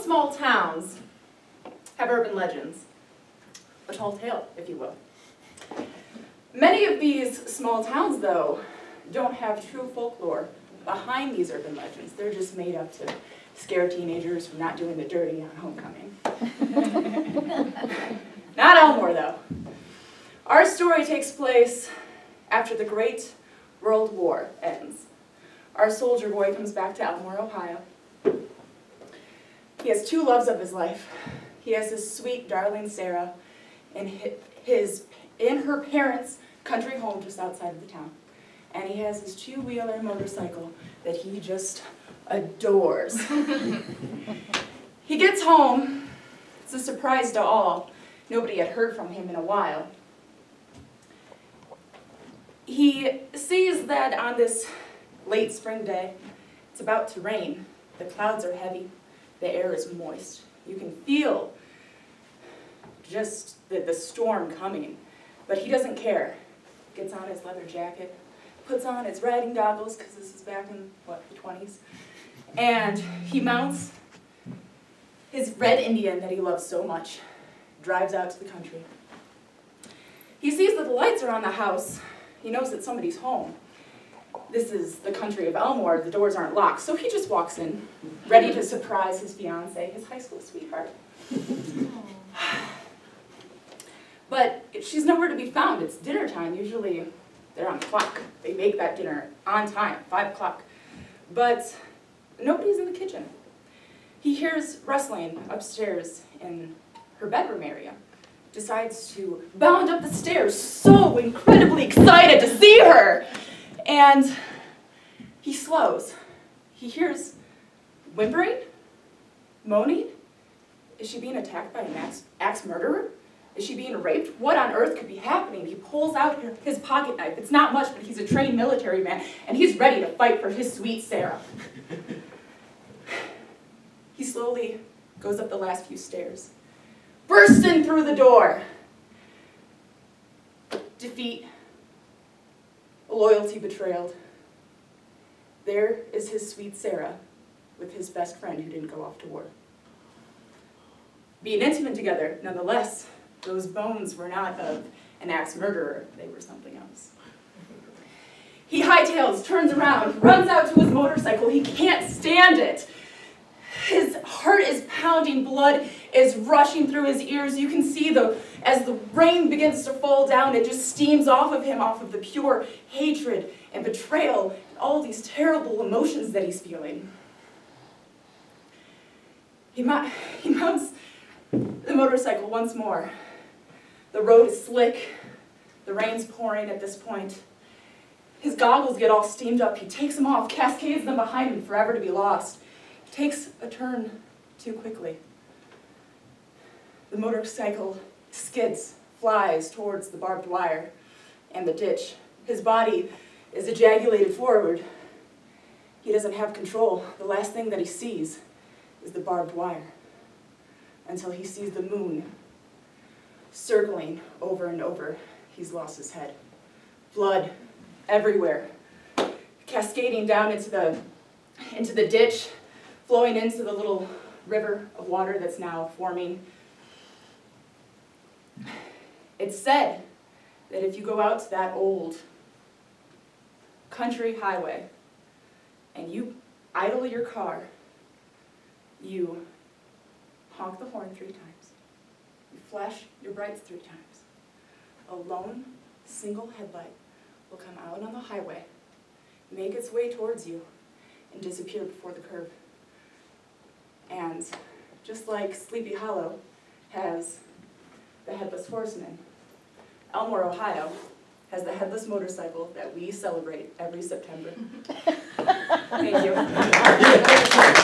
Most small towns have urban legends, a tall tale, if you will. Many of these small towns, though, don't have true folklore behind these urban legends. They're just made up to scare teenagers from not doing the dirty on homecoming. Not Elmore, though. Our story takes place after the Great World War ends. Our soldier boy comes back to Elmore, Ohio. He has two loves of his life. He has his sweet, darling Sarah in her parents' country home just outside of the town. And he has his two-wheeler motorcycle that he just adores. He gets home. It's a surprise to all. Nobody had heard from him in a while. He sees that on this late spring day, it's about to rain. The clouds are heavy. The air is moist. You can feel just the storm coming. But he doesn't care. Gets on his leather jacket, puts on his riding goggles, because this is back in, the 20s, and he mounts his red Indian that he loves so much, drives out to the country. He sees that the lights are on the house. He knows that somebody's home. This is the country of Elmore. The doors aren't locked, so he just walks in, ready to surprise his fiancée, his high school sweetheart. But she's nowhere to be found. It's dinner time. Usually they're on the clock. They make that dinner on time, 5 o'clock. But nobody's in the kitchen. He hears rustling upstairs in her bedroom area. Decides to bound up the stairs, so incredibly excited to see her. And he slows. He hears whimpering, moaning. Is she being attacked by an axe murderer? Is she being raped? What on earth could be happening? He pulls out his pocket knife. It's not much, but he's a trained military man, and he's ready to fight for his sweet Sarah. He slowly goes up the last few stairs, bursting through the door. Defeat, loyalty betrayed. There is his sweet Sarah with his best friend who didn't go off to war. Being intimate together, nonetheless, those bones were not of an axe murderer, they were something else. He hightails, turns around, runs out to his motorcycle. He can't stand it. His heart is pounding, blood is rushing through his ears. You can see as the rain begins to fall down, it just steams off of him, off of the pure hatred and betrayal, and all these terrible emotions that he's feeling. He mounts the motorcycle once more. The road is slick. The rain's pouring at this point. His goggles get all steamed up. He takes them off, cascades them behind him, forever to be lost. He takes a turn too quickly. The motorcycle skids, flies towards the barbed wire and the ditch. His body is ejaculated forward. He doesn't have control. The last thing that he sees is the barbed wire, until he sees the moon circling over and over. He's lost his head. Blood everywhere, cascading down into the ditch, flowing into the little river of water that's now forming. It's said that if you go out to that old country highway and you idle your car, you honk the horn 3 times. You flash your brights 3 times. A lone, single headlight will come out on the highway, make its way towards you, and disappear before the curve. And just like Sleepy Hollow has the Headless Horseman, Elmore, Ohio has the headless motorcycle that we celebrate every September. Thank you.